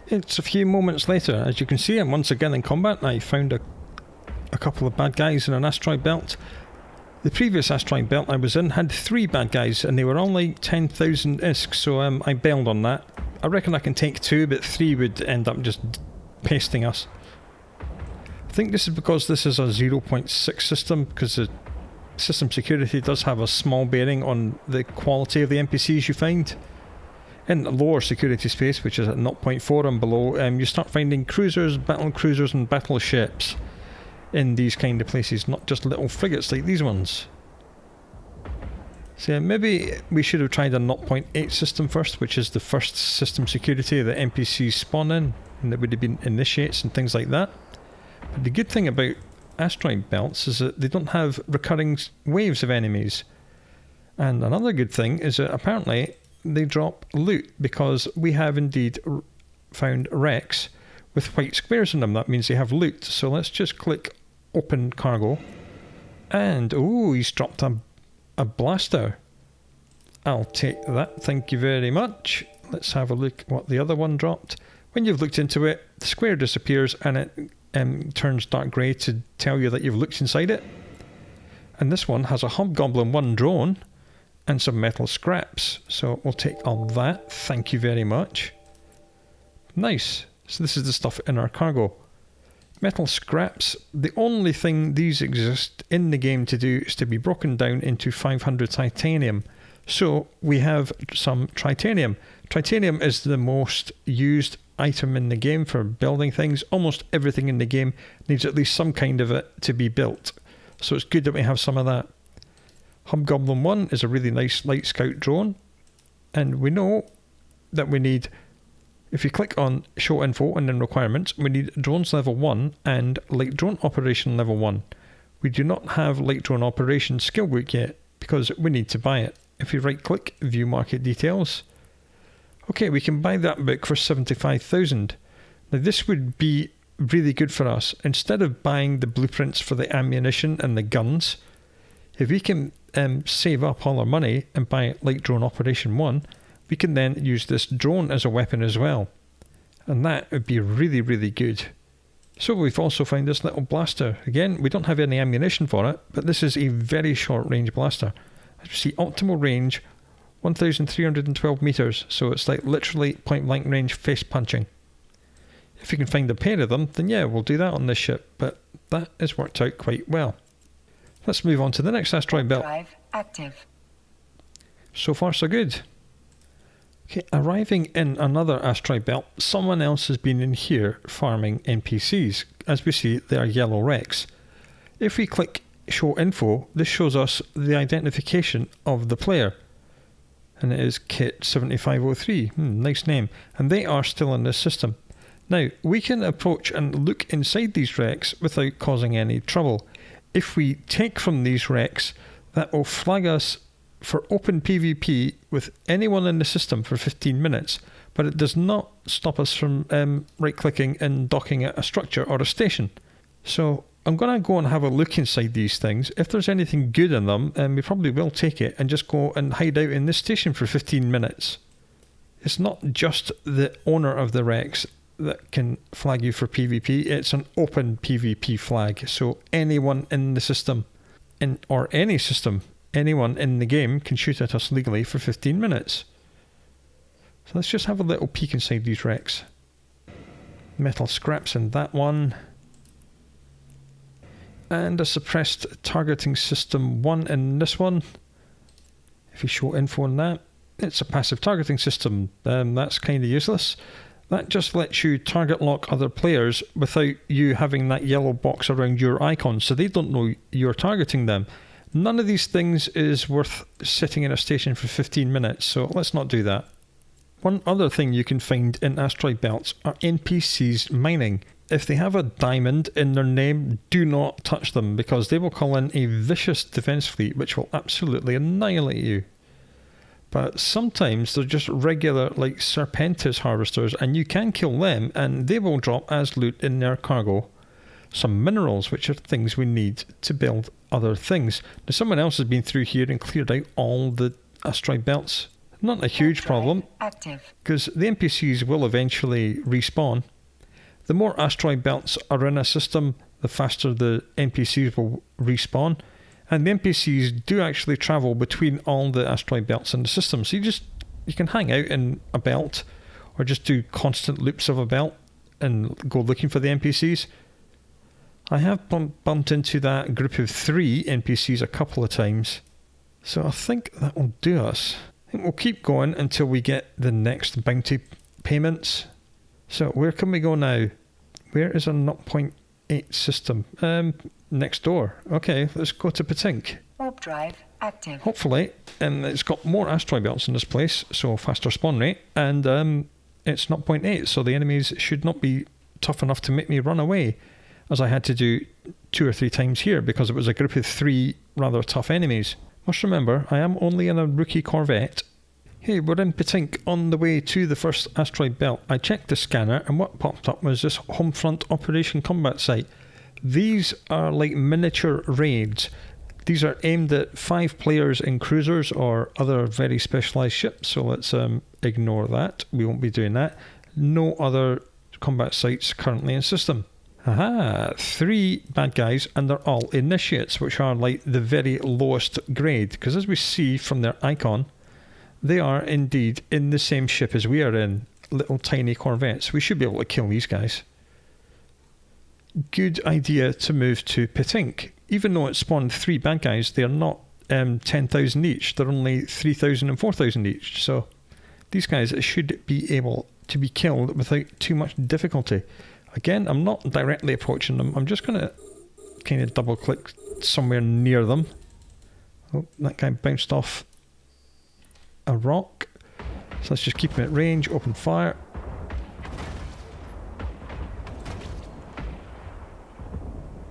It's a few moments later. As you can see, I'm once again in combat. I found a couple of bad guys in an asteroid belt. The previous asteroid belt I was in had 3 bad guys and they were only 10,000 ISK, so I bailed on that. I reckon I can take 2, but 3 would end up just pasting us. I think this is because this is a 0.6 system, because the system security does have a small bearing on the quality of the NPCs you find. In the lower security space, which is at 0.4 and below, you start finding cruisers, and battleships in these kind of places, not just little frigates like these ones. So maybe we should have tried a 0.8 system first, which is the first system security that NPCs spawn in, and that would have been initiates and things like that. But the good thing about asteroid belts is that they don't have recurring waves of enemies. And another good thing is that apparently they drop loot, because we have indeed found wrecks with white squares in them. That means they have loot. So let's just click open cargo, and oh, he's dropped a blaster. I'll take that, thank you very much. Let's have a look at what the other one dropped. When you've looked into it, the square disappears and it turns dark grey to tell you that you've looked inside it. And this one has a Hobgoblin 1 drone and some metal scraps, so we'll take all that, thank you very much. Nice. So this is the stuff in our cargo. Metal scraps, the only thing these exist in the game to do is to be broken down into 500 titanium. So we have some tritanium. Tritanium is the most used item in the game for building things. Almost everything in the game needs at least some kind of it to be built. So it's good that we have some of that. Hobgoblin 1 is a really nice light scout drone. And we know that we need, if you click on show info and then requirements, we need drones level 1 and light drone operation level 1. We do not have light drone operation skill book yet because we need to buy it. If you right click, view market details. Okay, we can buy that book for 75,000. Now this would be really good for us. Instead of buying the blueprints for the ammunition and the guns, if we can save up all our money and buy light drone operation 1, we can then use this drone as a weapon as well. And that would be really, really good. So we've also found this little blaster. Again, we don't have any ammunition for it, but this is a very short range blaster. As you see, optimal range 1,312 meters, so it's like literally point blank range face punching. If you can find a pair of them, then yeah, we'll do that on this ship, but that has worked out quite well. Let's move on to the next asteroid belt. Drive active. So far so good. Okay, arriving in another asteroid belt, someone else has been in here farming NPCs. As we see, they are yellow wrecks. If we click show info, this shows us the identification of the player. And it is Kit 7503. Nice name. And they are still in this system. Now, we can approach and look inside these wrecks without causing any trouble. If we take from these wrecks, that will flag us for open PvP with anyone in the system for 15 minutes, but it does not stop us from right-clicking and docking at a structure or a station. So I'm going to go and have a look inside these things. If there's anything good in them, we probably will take it and just go and hide out in this station for 15 minutes. It's not just the owner of the wrecks that can flag you for PvP, it's an open PvP flag, so anyone in the system, or any system, anyone in the game can shoot at us legally for 15 minutes. So let's just have a little peek inside these wrecks. Metal scraps in that one. And a suppressed targeting system 1 in this one. If you show info on that, it's a passive targeting system. That's kind of useless. That just lets you target lock other players without you having that yellow box around your icon, so they don't know you're targeting them. None of these things is worth sitting in a station for 15 minutes, so let's not do that. One other thing you can find in asteroid belts are NPCs mining. If they have a diamond in their name, do not touch them, because they will call in a vicious defense fleet which will absolutely annihilate you. But sometimes they're just regular like Serpentis harvesters, and you can kill them and they will drop as loot in their cargo some minerals, which are things we need to build other things. Now someone else has been through here and cleared out all the asteroid belts Not a huge problem, Active. because the NPCs will eventually respawn. The more asteroid belts are in a system, the faster the NPCs will respawn. And the NPCs do actually travel between all the asteroid belts in the system. So you can hang out in a belt, or just do constant loops of a belt and go looking for the NPCs. I have bumped into that group of 3 NPCs a couple of times. So I think that will do us. I think we'll keep going until we get the next bounty payments. So where can we go now? Where is a 0.8 system? Next door. Okay, let's go to Patink. Warp drive active. Hopefully, and it's got more asteroid belts in this place, so faster spawn rate, and it's 0.8, so the enemies should not be tough enough to make me run away, as I had to do 2 or 3 times here, because it was a group of 3 rather tough enemies. Must remember, I am only in a rookie Corvette. Hey, we're in Patink on the way to the first asteroid belt. I checked the scanner, and what popped up was this Homefront Operation Combat Site. These are like miniature raids. These are aimed at 5 players in cruisers or other very specialised ships, so let's ignore that. We won't be doing that. No other combat sites currently in system. Aha, 3 bad guys, and they're all initiates, which are like the very lowest grade, because as we see from their icon, they are indeed in the same ship as we are in, little tiny corvettes. We should be able to kill these guys. Good idea to move to Patink. Even though it spawned 3 bad guys, they are not 10,000 each. They're only 3,000 and 4,000 each. So these guys should be able to be killed without too much difficulty. Again, I'm not directly approaching them. I'm just going to kind of double click somewhere near them. Oh, that guy bounced off a rock. So let's just keep him at range, open fire.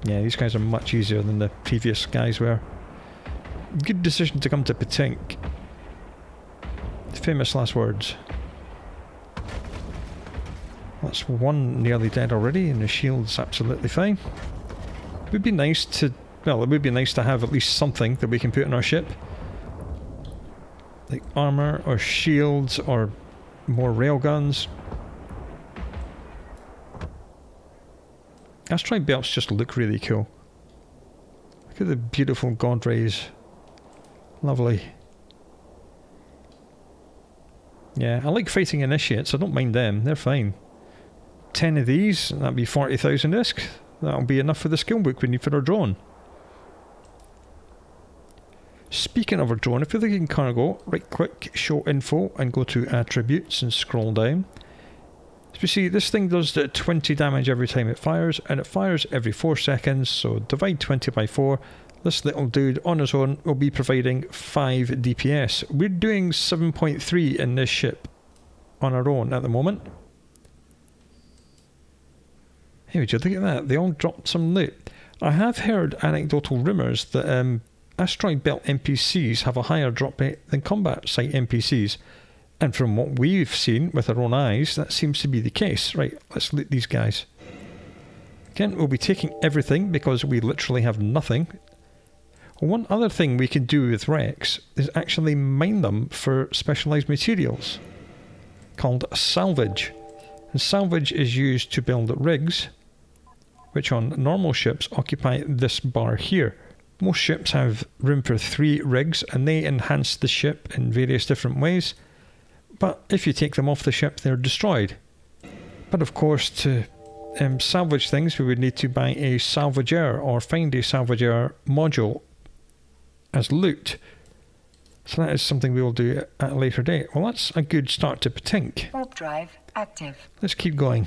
Yeah, these guys are much easier than the previous guys were. Good decision to come to Patink. Famous last words. That's 1 nearly dead already, and the shield's absolutely fine. It would be nice to... Well, it would be nice to have at least something that we can put in our ship. Like armour, or shields, or more railguns. Asteroid belts just look really cool. Look at the beautiful god rays. Lovely. Yeah, I like fighting initiates. I don't mind them. They're fine. 10 of these, that'd be 40,000 ISK. That'll be enough for the skill book we need for our drone. Speaking of our drone, if you're looking cargo, right click, show info, and go to attributes and scroll down. As you see, this thing does 20 damage every time it fires, and it fires every 4 seconds, so divide 20 by 4. This little dude on his own will be providing 5 DPS. We're doing 7.3 in this ship on our own at the moment. Hey, would you look at that? They all dropped some loot. I have heard anecdotal rumours that asteroid belt NPCs have a higher drop rate than combat site NPCs. And from what we've seen with our own eyes, that seems to be the case. Right, let's loot these guys. Again, we'll be taking everything because we literally have nothing. One other thing we can do with wrecks is actually mine them for specialised materials called salvage. And salvage is used to build rigs, which on normal ships occupy this bar here. Most ships have room for 3 rigs, and they enhance the ship in various different ways. But if you take them off the ship, they're destroyed. But of course, to salvage things, we would need to buy a salvager or find a salvager module as loot. So that is something we will do at a later date. Well, that's a good start to Patink. Warp drive active. Let's keep going.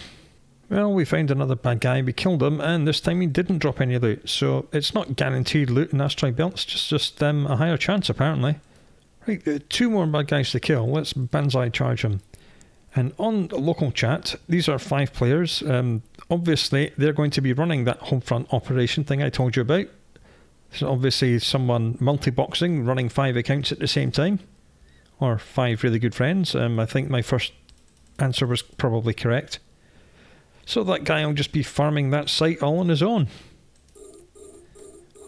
Well, we found another bad guy, we killed him, and this time he didn't drop any loot. So it's not guaranteed loot in Asteroid Belts, just a higher chance apparently. Right, 2 more bad guys to kill. Let's banzai charge them. And on local chat, these are 5 players. Obviously, they're going to be running that Homefront operation thing I told you about. So obviously someone multi-boxing, running 5 accounts at the same time. Or 5 really good friends. I think my first answer was probably correct. So that guy will just be farming that site all on his own.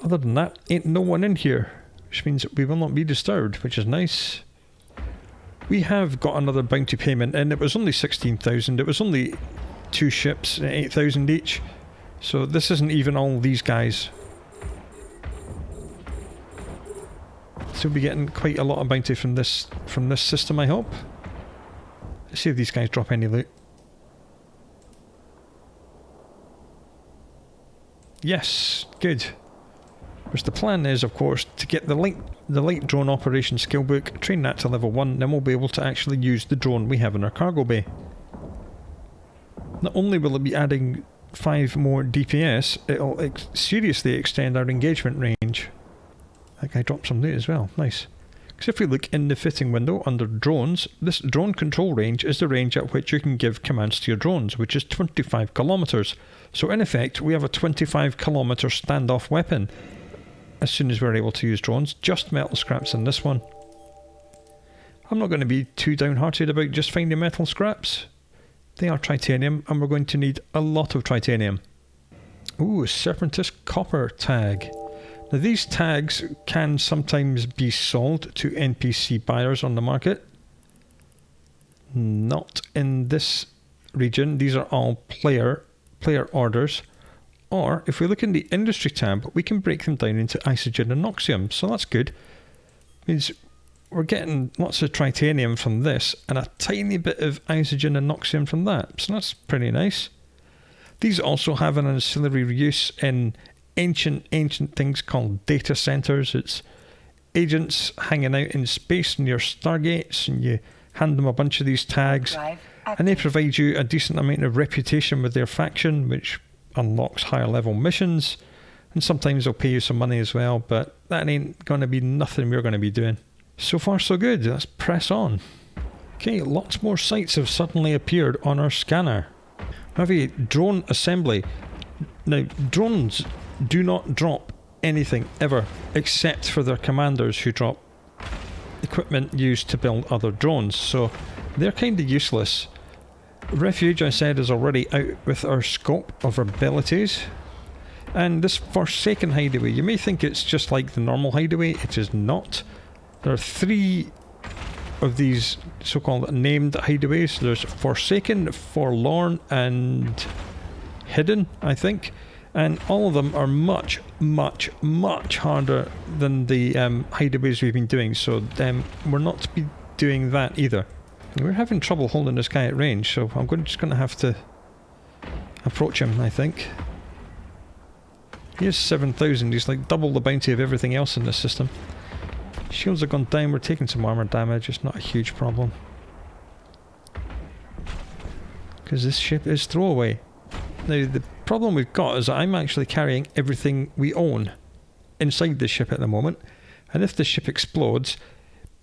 Other than that, ain't no one in here. Which means we will not be disturbed, which is nice. We have got another bounty payment, and it was only 16,000. It was only 2 ships, 8,000 each. So this isn't even all these guys. So we'll be getting quite a lot of bounty from this system, I hope. Let's see if these guys drop any loot. Yes, good. Which the plan is, of course, to get the light drone operation skill book, train that to level 1, then we'll be able to actually use the drone we have in our cargo bay. Not only will it be adding 5 more DPS, it'll seriously extend our engagement range. That guy dropped some loot as well, nice. Because if we look in the fitting window under drones, this drone control range is the range at which you can give commands to your drones, which is 25 kilometers. So in effect, we have a 25 kilometer standoff weapon. As soon as we're able to use drones, just metal scraps in this one. I'm not going to be too downhearted about just finding metal scraps. They are titanium, and we're going to need a lot of titanium. Ooh, Serpentis copper tag. Now these tags can sometimes be sold to NPC buyers on the market. Not in this region. These are all player orders. Or if we look in the industry tab, we can break them down into isogen and oxium. So that's good. Means we're getting lots of titanium from this and a tiny bit of isogen and oxium from that. So that's pretty nice. These also have an ancillary use in ancient things called data centers. It's agents hanging out in space near stargates, and you hand them a bunch of these tags and they provide you a decent amount of reputation with their faction, which unlocks higher level missions, and sometimes they'll pay you some money as well, but that ain't going to be nothing we're going to be doing. So far so good, let's press on. Okay, lots more sites have suddenly appeared on our scanner. We have a drone assembly. Now, drones do not drop anything ever, except for their commanders who drop equipment used to build other drones, so they're kind of useless. Refuge, I said, is already out with our scope of abilities. And this Forsaken Hideaway, you may think it's just like the normal hideaway. It is not. There are 3 of these so-called named hideaways. There's Forsaken, Forlorn, and Hidden, I think. And all of them are much harder than the hideaways we've been doing. So we're not to be doing that either. We're having trouble holding this guy at range, so I'm just going to have to approach him, I think. He is 7,000, he's like double the bounty of everything else in this system. Shields have gone down, we're taking some armor damage, it's not a huge problem. Because this ship is throwaway. Now the problem we've got is that I'm actually carrying everything we own inside the ship at the moment, and if the ship explodes,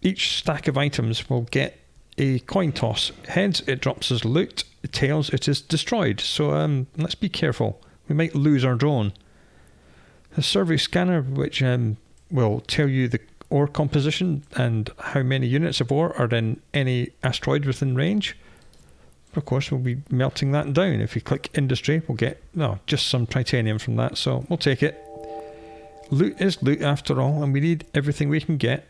each stack of items will get a coin toss. Heads, it drops as loot. Tails, it is destroyed. So let's be careful. We might lose our drone. The survey scanner, which will tell you the ore composition and how many units of ore are in any asteroid within range. Of course, we'll be melting that down. If we click industry, we'll get just some titanium from that, so we'll take it. Loot is loot after all, and we need everything we can get.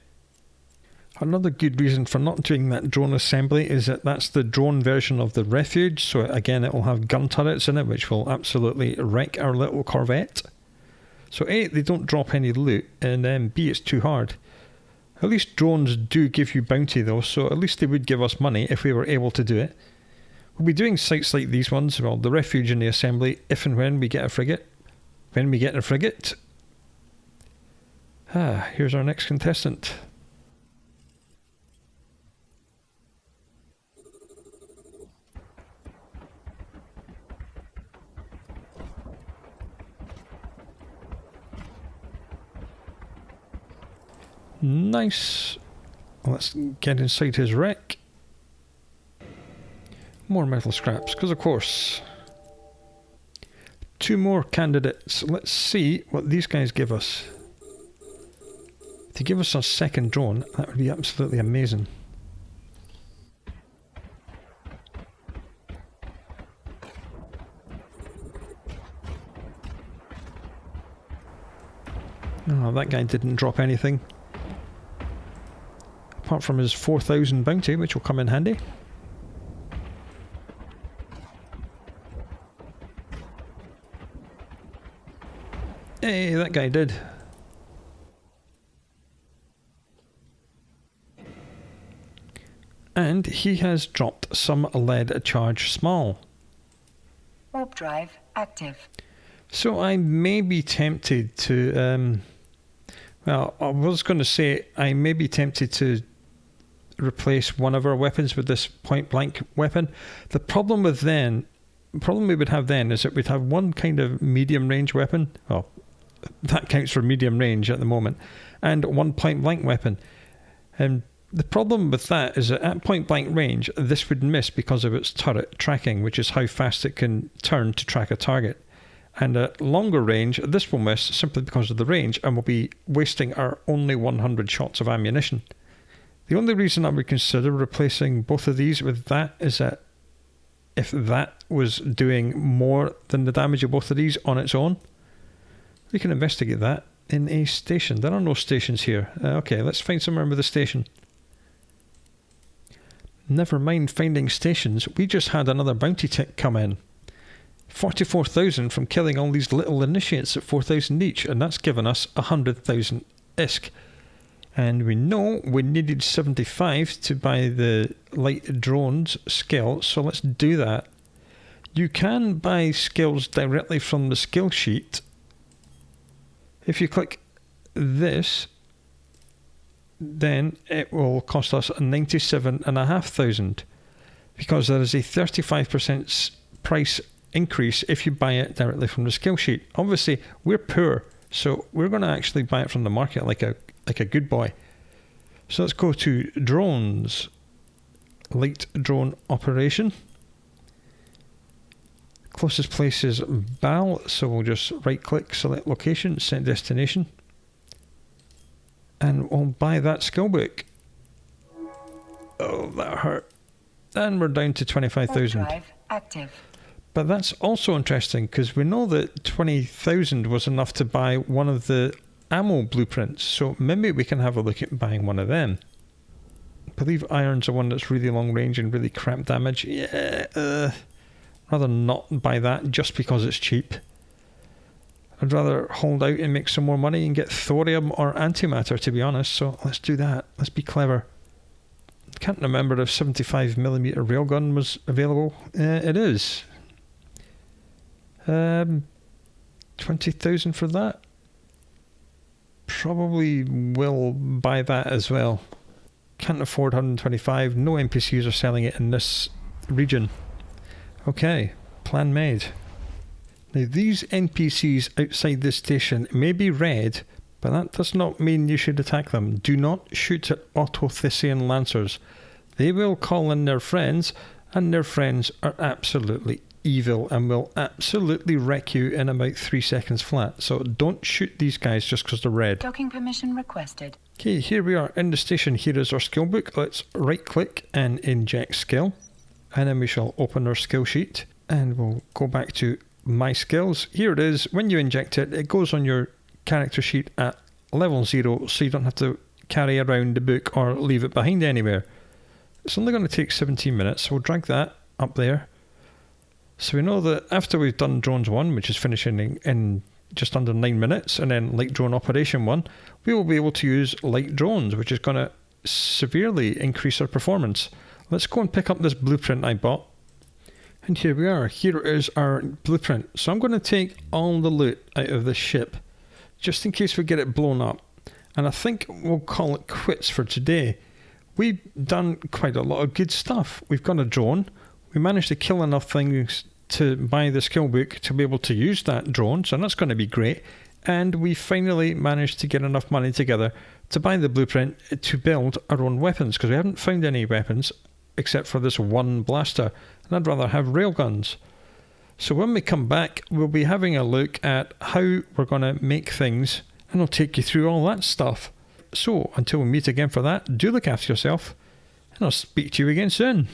Another good reason for not doing that drone assembly is that that's the drone version of the Refuge, so again it will have gun turrets in it, which will absolutely wreck our little Corvette. So A, they don't drop any loot, and then B, it's too hard. At least drones do give you bounty though, so at least they would give us money if we were able to do it. We'll be doing sites like these ones, well, the Refuge and the assembly, if and when we get a frigate. When we get a frigate... here's our next contestant. Nice. Let's get inside his wreck. More metal scraps, because of course. 2 more candidates. Let's see what these guys give us. If they give us a second drone, that would be absolutely amazing. Oh, that guy didn't drop anything. apart from his 4,000 bounty, which will come in handy. Hey, that guy did. And he has dropped some lead charge small. Warp drive active. So I may be tempted to, well, I was going to say I may be tempted to replace one of our weapons with this point blank weapon. The problem we would have then is that we'd have one kind of medium range weapon. Well, that counts for medium range at the moment, and one point blank weapon. And the problem with that is that at point blank range, this would miss because of its turret tracking, which is how fast it can turn to track a target. And at longer range, this will miss simply because of the range, and we'll be wasting our only 100 shots of ammunition. The only reason I would consider replacing both of these with that is that if that was doing more than the damage of both of these on its own, we can investigate that in a station. There are no stations here. Okay, let's find somewhere with a station. Never mind finding stations, we just had another bounty tick come in. 44,000 from killing all these little initiates at 4,000 each, and that's given us 100,000 ISK. And we know we needed 75 to buy the light drones skill, so let's do that. You can buy skills directly from the skill sheet. If you click this, then it will cost us 97,500 because there is a 35% price increase if you buy it directly from the skill sheet. Obviously, we're poor, so we're going to actually buy it from the market like a good boy. So let's go to drones, light drone operation. Closest place is Bal, so we'll just right click, select location, set destination, and we'll buy that skill book. Oh, that hurt. And we're down to 25,000. Drive active. But that's also interesting because we know that 20,000 was enough to buy one of the ammo blueprints, so maybe we can have a look at buying one of them. I believe iron's the one that's really long range and really crap damage. Yeah, rather not buy that just because it's cheap. I'd rather hold out and make some more money and get thorium or antimatter, to be honest, so let's do that. Let's be clever. I can't remember if 75mm railgun was available. It is. 20,000 for that. Probably will buy that as well. Can't afford 125. No NPCs are selling it in this region. Okay, plan made. Now these NPCs outside this station may be red, but that does not mean you should attack them. Do not shoot at Autothesian Lancers. They will call in their friends, and their friends are absolutely evil and will absolutely wreck you in about 3 seconds flat. So don't shoot these guys just because they're red. Docking permission requested. Okay, here we are in the station. Here is our skill book. Let's right click and inject skill, and then we shall open our skill sheet, and we'll go back to my skills. Here it is. When you inject it, it goes on your character sheet at level 0, so you don't have to carry around the book or leave it behind anywhere. It's only going to take 17 minutes, so we'll drag that up there. So we know that after we've done drones 1, which is finishing in just under 9 minutes, and then light drone operation 1, we will be able to use light drones, which is going to severely increase our performance. Let's go and pick up this blueprint I bought. And here we are. Here is our blueprint. So I'm going to take all the loot out of this ship, just in case we get it blown up. And I think we'll call it quits for today. We've done quite a lot of good stuff. We've got a drone. We managed to kill enough things to buy the skill book to be able to use that drone, so that's going to be great. And we finally managed to get enough money together to buy the blueprint to build our own weapons, because we haven't found any weapons except for this one blaster, and I'd rather have railguns. So when we come back, we'll be having a look at how we're going to make things, and I'll take you through all that stuff. So until we meet again for that, do look after yourself, and I'll speak to you again soon.